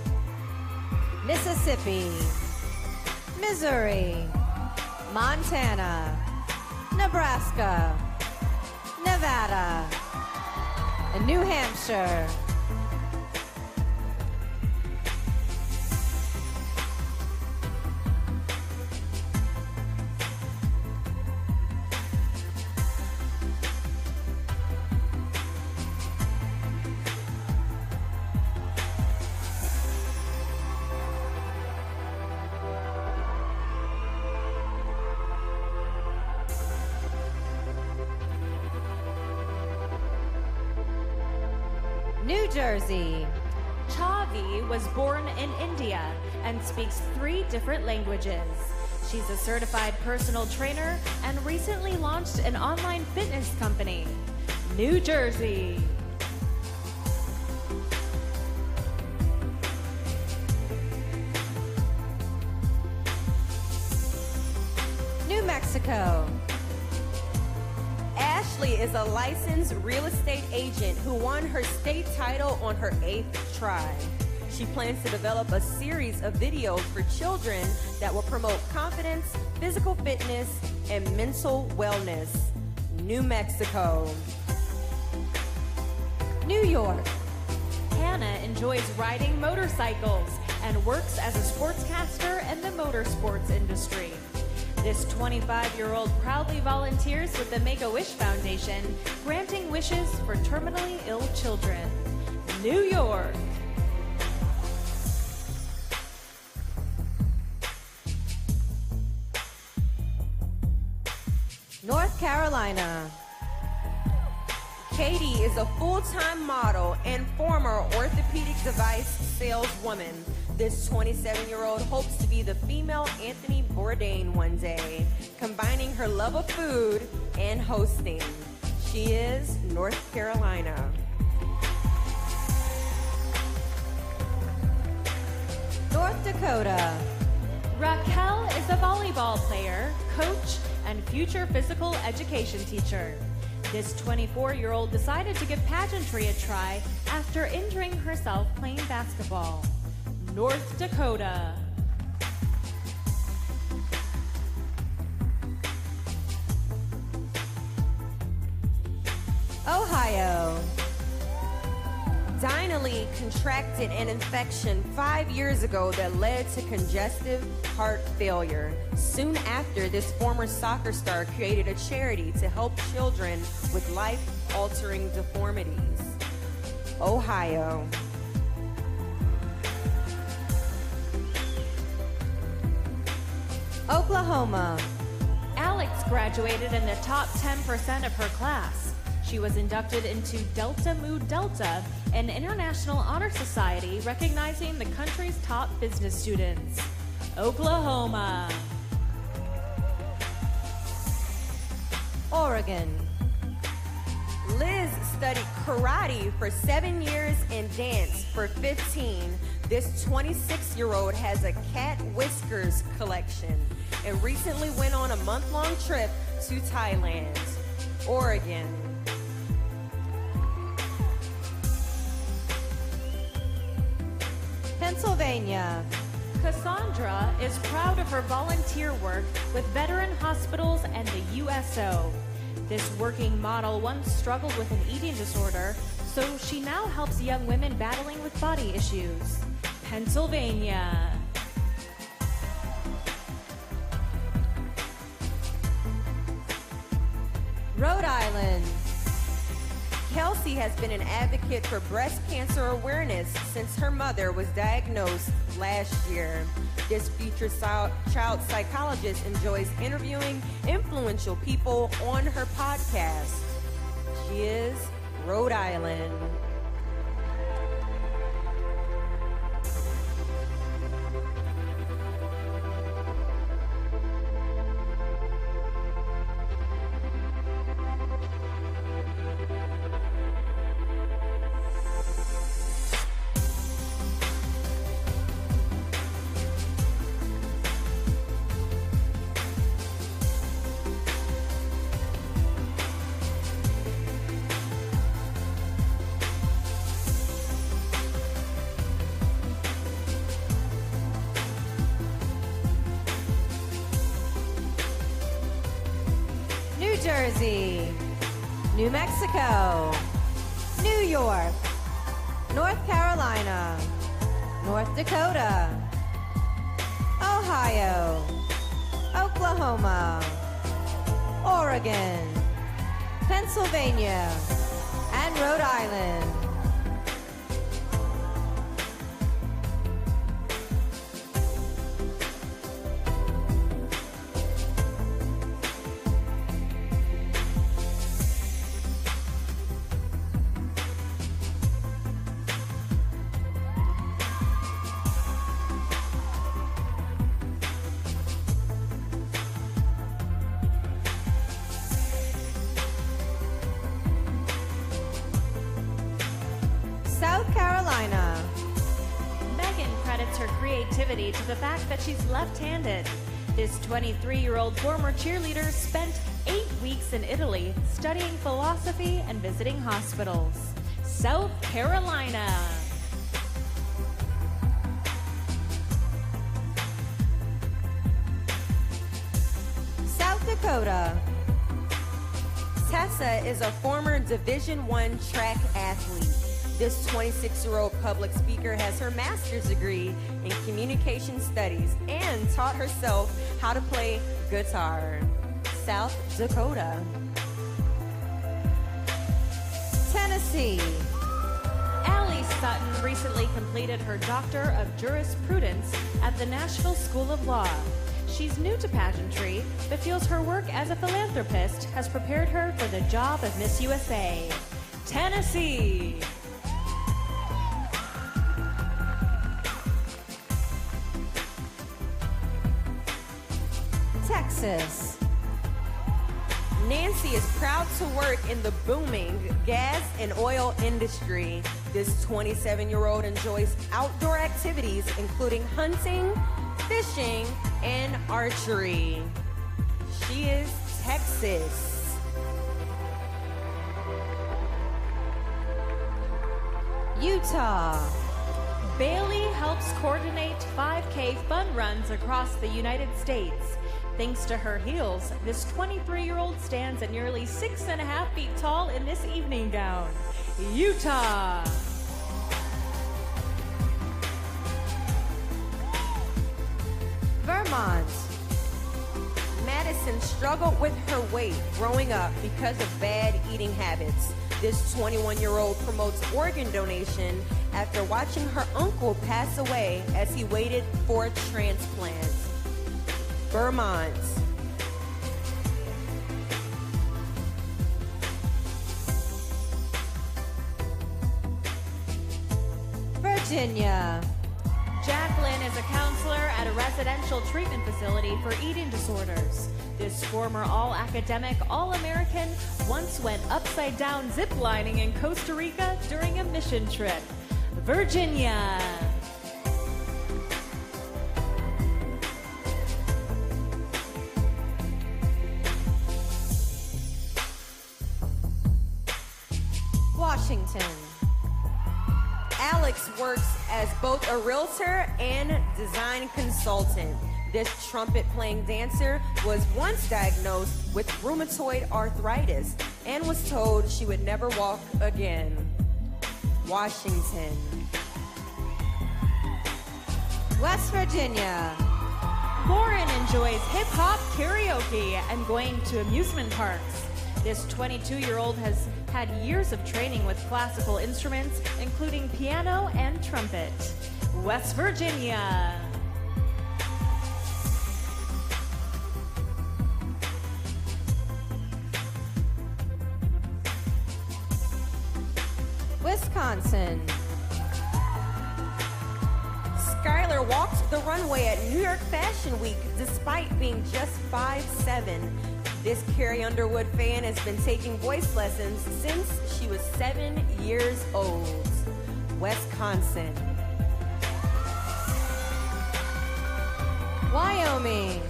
Mississippi, Missouri, Montana, Nebraska, Nevada, and New Hampshire. New Jersey. Chavi was born in India and speaks 3 different languages. She's a certified personal trainer and recently launched an online fitness company. New Jersey. New Mexico. Ashley is a licensed real estate agent who won her state title on her 8th try. She plans to develop a series of videos for children that will promote confidence, physical fitness, and mental wellness. New Mexico. New York. Hannah enjoys riding motorcycles and works as a sportscaster in the motorsports industry. This 25-year-old proudly volunteers with the Make-A-Wish Foundation, granting wishes for terminally ill children. New York. North Carolina. Katie is a full-time model and former orthopedic device saleswoman. This 27-year-old hopes to be the female Anthony Bourdain one day, combining her love of food and hosting. She is North Carolina. North Dakota. Raquel is a volleyball player, coach, and future physical education teacher. This 24-year-old decided to give pageantry a try after injuring herself playing basketball. North Dakota. Ohio. Dinah Lee contracted an infection 5 years ago that led to congestive heart failure. Soon after, this former soccer star created a charity to help children with life-altering deformities. Ohio. Oklahoma. Alex graduated in the top 10% of her class. She was inducted into Delta Mu Delta, an international honor society recognizing the country's top business students. Oklahoma. Oregon. Liz studied karate for 7 years and dance for 15. This 26-year-old has a cat whiskers collection and recently went on a month-long trip to Thailand. Oregon. Pennsylvania. Cassandra is proud of her volunteer work with veteran hospitals and the USO. This working model once struggled with an eating disorder, so she now helps young women battling with body issues. Pennsylvania. Rhode Island. Kelsey has been an advocate for breast cancer awareness since her mother was diagnosed last year. This future child psychologist enjoys interviewing influential people on her podcast. She is Rhode Island. New Jersey, New Mexico, New York, North Carolina, North Dakota, Ohio, Oklahoma, Oregon, Pennsylvania, and Rhode Island. South Carolina. Megan credits her creativity to the fact that she's left-handed. This 23-year-old former cheerleader spent 8 weeks in Italy studying philosophy and visiting hospitals. South Carolina. South Dakota. Tessa is a former Division I track athlete. This 26-year-old public speaker has her master's degree in communication studies and taught herself how to play guitar. South Dakota. Tennessee. Allie Sutton recently completed her Doctor of Jurisprudence at the Nashville School of Law. She's new to pageantry, but feels her work as a philanthropist has prepared her for the job of Miss USA. Tennessee. Texas. Nancy is proud to work in the booming gas and oil industry. This 27-year-old enjoys outdoor activities including hunting, fishing, and archery. She is Texas. Utah. Bailey helps coordinate 5K fun runs across the United States. Thanks to her heels, this 23-year-old stands at nearly 6.5 feet tall in this evening gown. Utah. Vermont. Madison struggled with her weight growing up because of bad eating habits. This 21-year-old promotes organ donation after watching her uncle pass away as he waited for a transplant. Vermont. Virginia. Jacqueline is a counselor at a residential treatment facility for eating disorders. This former all-academic, all-American once went upside-down ziplining in Costa Rica during a mission trip. Virginia. Washington. Alex works as both a realtor and design consultant. This trumpet-playing dancer was once diagnosed with rheumatoid arthritis and was told she would never walk again. Washington. West Virginia. Lauren enjoys hip-hop karaoke and going to amusement parks. This 22-year-old has had years of training with classical instruments, including piano and trumpet. West Virginia. Wisconsin. Skylar walked the runway at New York Fashion Week despite being just 5'7". This Carrie Underwood fan has been taking voice lessons since she was 7 years old. Wisconsin. Wyoming.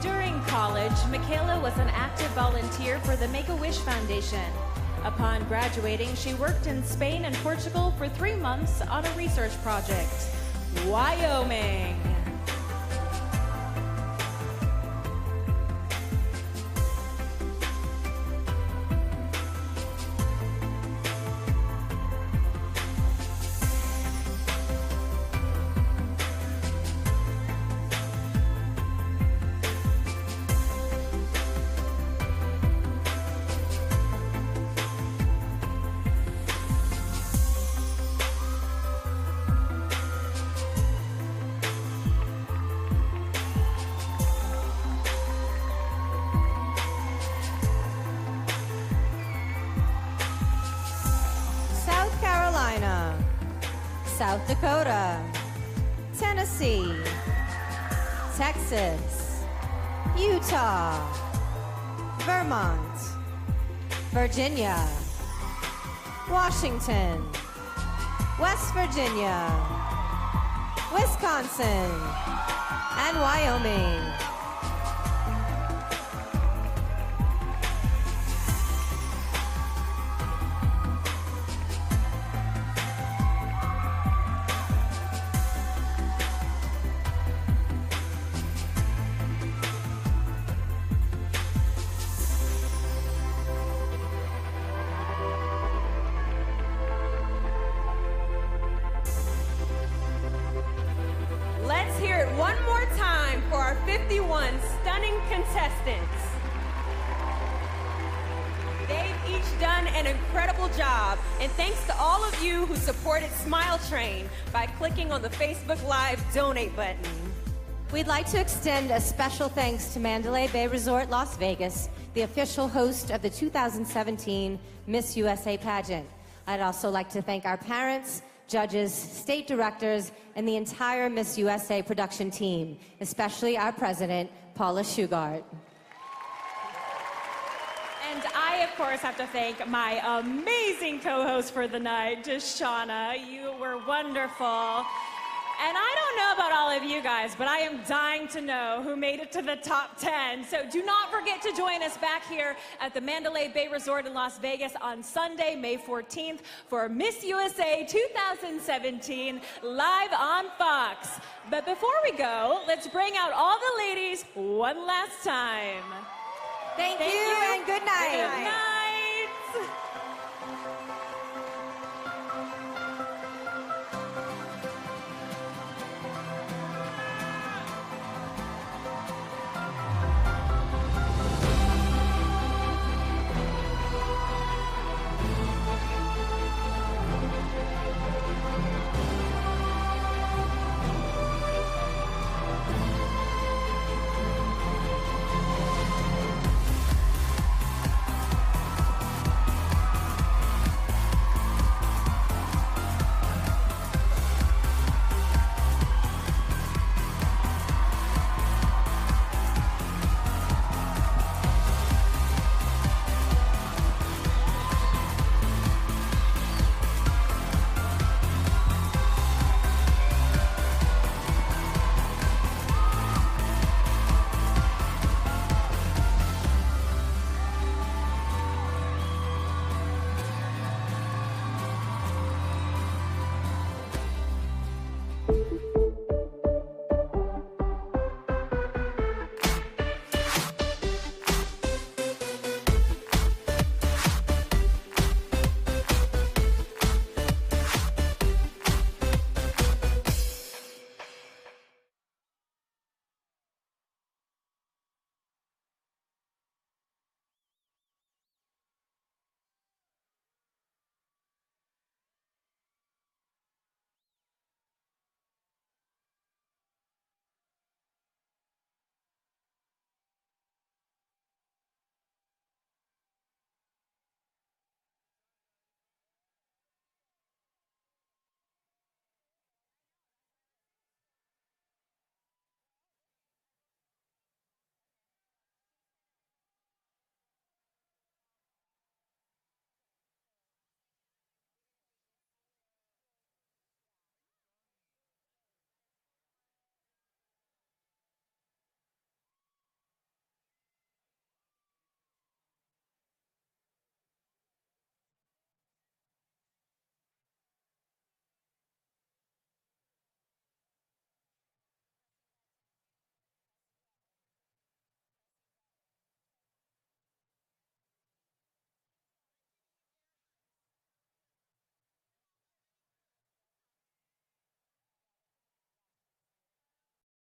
During college, Michaela was an active volunteer for the Make-A-Wish Foundation. Upon graduating, she worked in Spain and Portugal for 3 months on a research project. Wyoming. South Dakota, Tennessee, Texas, Utah, Vermont, Virginia, Washington, West Virginia, Wisconsin, and Wyoming. Let's hear it one more time for our 51 stunning contestants. They've each done an incredible job, and thanks to all of you who supported Smile Train by clicking on the Facebook Live donate button. We'd like to extend a special thanks to Mandalay Bay Resort, Las Vegas, the official host of the 2017 Miss USA pageant. I'd also like to thank our parents, judges, state directors, and the entire Miss USA production team, especially our president, Paula Shugart. And I, of course, have to thank my amazing co-host for the night, Deshauna. You were wonderful. And I don't know about all of you guys, but I am dying to know who made it to the top 10. So do not forget to join us back here at the Mandalay Bay Resort in Las Vegas on Sunday, May 14th for Miss USA 2017 live on Fox. But before we go, let's bring out all the ladies one last time. Thank you and good night. Good night.